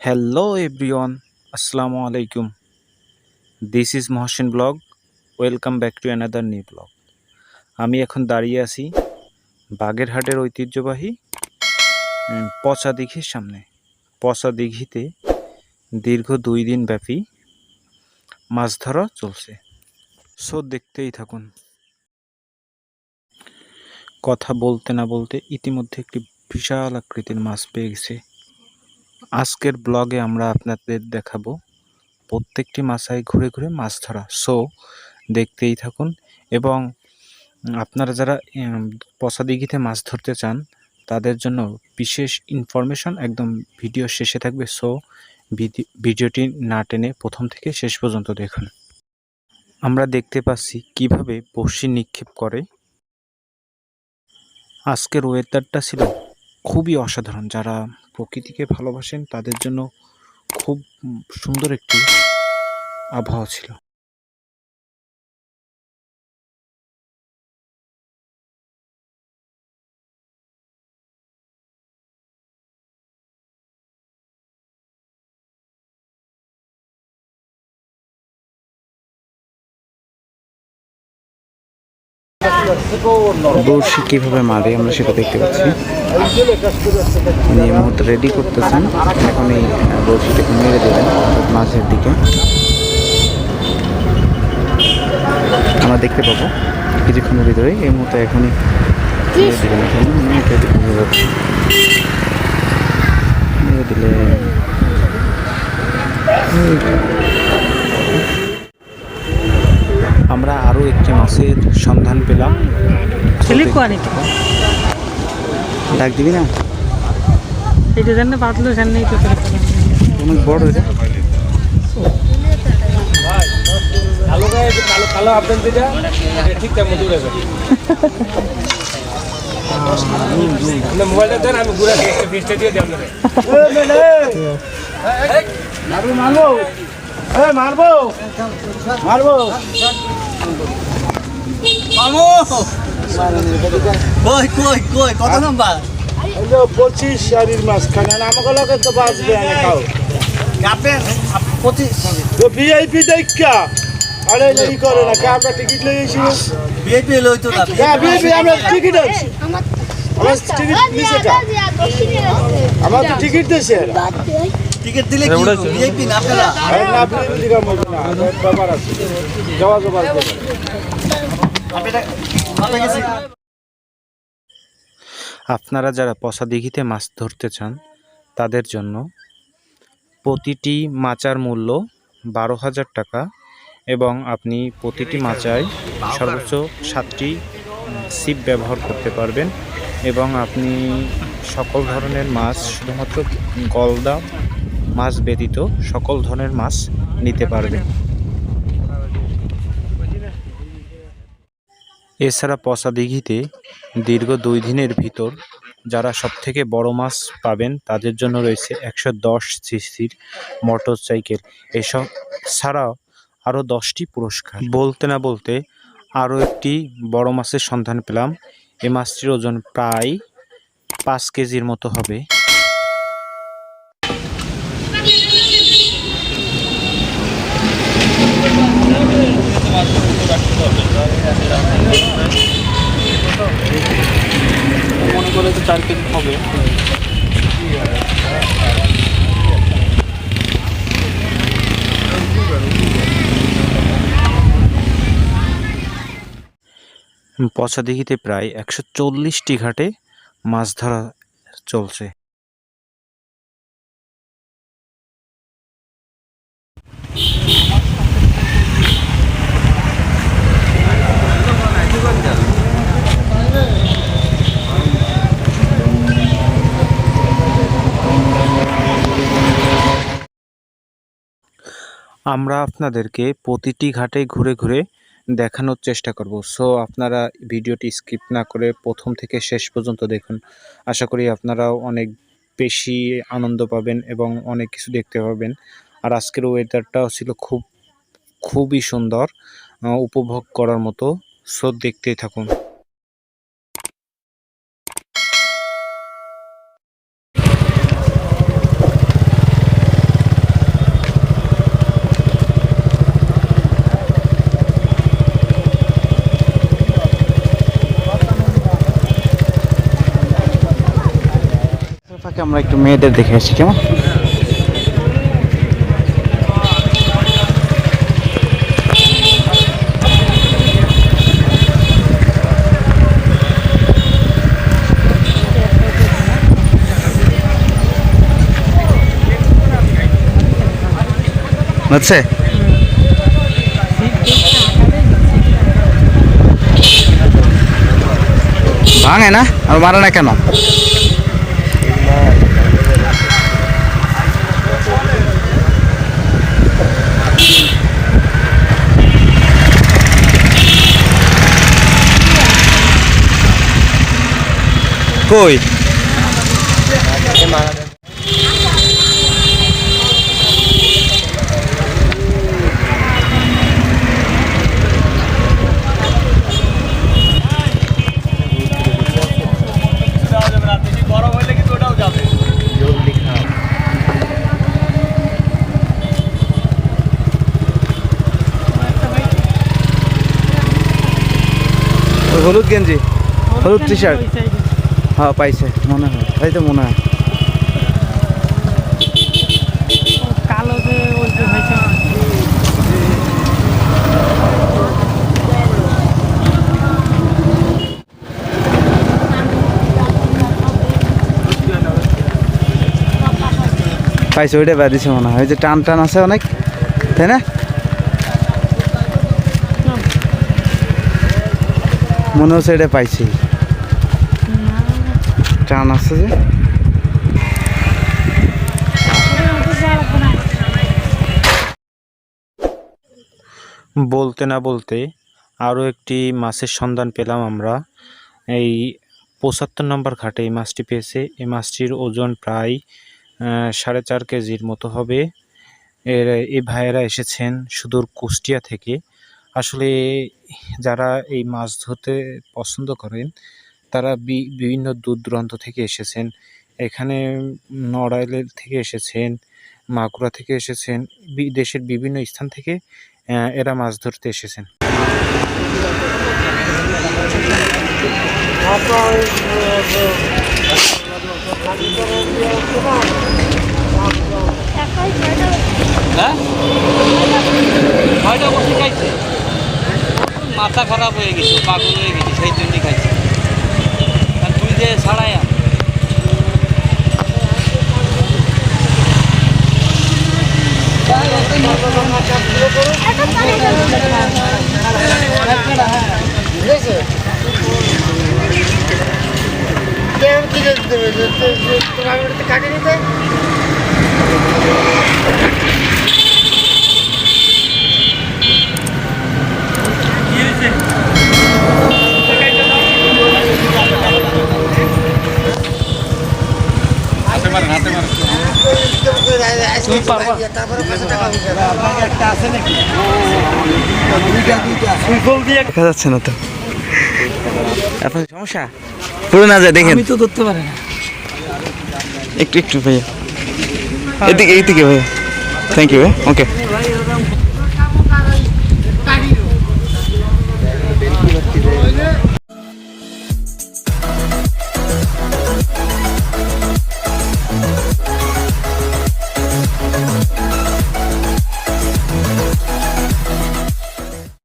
Hello everyone, Assalamu alaikum. This is Mohashin Vlog. Welcome back to another new vlog. আমি এখন দাঁড়িয়ে আছি বাগেরহাটের ঐতিহ্যবাহী পচা দিঘির সামনে। পচা দিঘিতে দীর্ঘ 2 দিন ব্যাপী মাছ ধরা চলছে। সো দেখতেই থাকুন। কথা বলতে না বলতে ইতিমধ্যে একটি বিশাল আকৃতির মাছ পেয়ে গেছে। আজকের ব্লগে আমরা আপনাদের দেখাবো প্রত্যেকটি মাছায় ঘুরে ঘুরে মাছ ধরা। সো দেখতেই থাকুন এবং আপনারা যারা পচা দিঘিতে মাছ ধরতে চান তাদের জন্য বিশেষ ইনফরমেশন একদম ভিডিও শেষে থাকবে। সো ভিডিওটি না টেনে প্রথম থেকে শেষ পর্যন্ত দেখুন। আমরা দেখতে পাচ্ছি কিভাবে বড়শি নিক্ষেপ করে। আজকের ওয়েদারটা ছিল খুবই অসাধারণ। যারা প্রকৃতিকে ভালোবাসেন তাদের জন্য খুব সুন্দর একটি আবহাওয়া ছিল। বড়শি কিভাবে মারে আমরা সেটা দেখতে পাচ্ছি। এই মুহূর্তে রেডি করতেছেন, এখন এই বড়শিটাকে মেরে দেবেন মাছের দিকে। আমরা দেখতে পাবো কিছুক্ষণের ভিতরে। এই মুহূর্তে এখনই মেরে দেবেন, মেরে দিলে আমরা আরো একটি মাছের সন্ধান পেলাম। ডাক দিবি না? এটা জানলে বাদলো জানলেই তো অনেক বড় এটা। কালো গায়ে কালো কালো আপডেট দিটা ঠিকঠাক মতো উড়ে যাবে। আপনি মোবাইলটা দেন, আমি ঘুরে একটা ফিস্টে দিয়ে দিই আপনাকে। মারবো মারবো মারবো মারবো। কই কই কই কত নাম্বার? 25 শাড়ির মাঝখানে আমাকে লোকে তো বাঁচবে আমি খাও আপনার 25 তো ভিআইপি দেখা। আরে এই করে না কে আমরা টিকিট লইছি ভিআইপি লই তো না। হ্যাঁ ভিআইপি আমরা টিকিট আছে, আমার টিকিট নিছে কা আমার তো টিকিট দিছে। টিকিট দিলে কি ভিআইপি না আপনারা? আরে না ভিআইপি দিগা মত না ব্যাপার আছে জবাব জবাব দেব আপনি গেছি। আপনারা যারা পচা দিঘিতে মাছ ধরতে চান তাদের জন্য প্রতিটি মাচার মূল্য 12,000 টাকা এবং আপনি প্রতিটি মাচায় সর্বোচ্চ 7টি ছিপ ব্যবহার করতে পারবেন এবং আপনি সকল ধরনের মাছ, শুধুমাত্র গলদা মাছ ব্যতীত সকল ধরনের মাছ নিতে পারবেন। এছাড়া পচা দিঘিতে দীর্ঘ 2 দিনের ভিতর যারা সবথেকে বড় মাছ পাবেন তাদের জন্য রয়েছে 110 সিসির মোটর সাইকেল। এসব ছাড়াও আরও 10টি পুরস্কার। বলতে না বলতে আরও একটি বড় মাছের সন্ধান পেলাম। এই মাছটির ওজন প্রায় 5 কেজির মতো হবে। মনে করে 4 কেজি হবে। পচা দিঘিতে প্রায় 140টি ঘাটে মাছ ধরা চলছে। আমরা আপনাদেরকে প্রতিটি ঘাটে ঘুরে ঘুরে দেখানোর চেষ্টা করব। সো আপনারা ভিডিওটি স্কিপ না করে প্রথম থেকে শেষ পর্যন্ত দেখুন। আশা করি আপনারাও অনেক বেশি আনন্দ পাবেন এবং অনেক কিছু দেখতে পাবেন। আর আজকের ওয়েদারটাও ছিল খুবই সুন্দর, উপভোগ করার মতো। সো দেখতেই থাকুন। পার্কে আমরা একটু মেয়েদের দেখে আসি কেমন। হচ্ছে ভাঙে না আর মারে না কেন? কই হলুদ গেঞ্জি হলুদ টি শার্ট হ্যাঁ পাইছে মনে হয়, তাই তো মনে হয়। কালো যে ওই যে ভাইছে পাইছে ওইটা বাদিছে মনে হয়, ওই যে টান টান আছে অনেক, তাই না? মনে হচ্ছে এটা পাইছি, টান আছে যে। বলতে না বলতে আরও একটি মাছের সন্ধান পেলাম আমরা। এই ৭৫ নম্বর ঘাটে এই মাছটি পেয়েছে। এই মাছটির ওজন প্রায় ৪.৫ কেজির মতো হবে। এই ভাইয়েরা এসেছেন সুদূর কুষ্টিয়া থেকে। আসলে যারা এই মাছ ধরতে পছন্দ করেন তারা বিভিন্ন দূর দূরান্ত থেকে এসেছেন। এখানে নড়াইলের থেকে এসেছেন, মাগুরা থেকে এসেছেন, দেশের বিভিন্ন স্থান থেকে এরা মাছ ধরতে এসেছেন। মাথা খারাপ হয়ে গেছে, পাগল হয়ে গেছে, সেই জন্যই খাইছে। আর তুই যে ছাড়াই কাটিয়ে দিতে দেখা যাচ্ছে না তো, আপনার সমস্যা পুরো না যায় দেখেন। আমি তো ধরতে পারি না। একটু একটু ভাইয়া, এদিকে এইদিকে ভাইয়া, থ্যাংক ইউ ভাই, ওকে।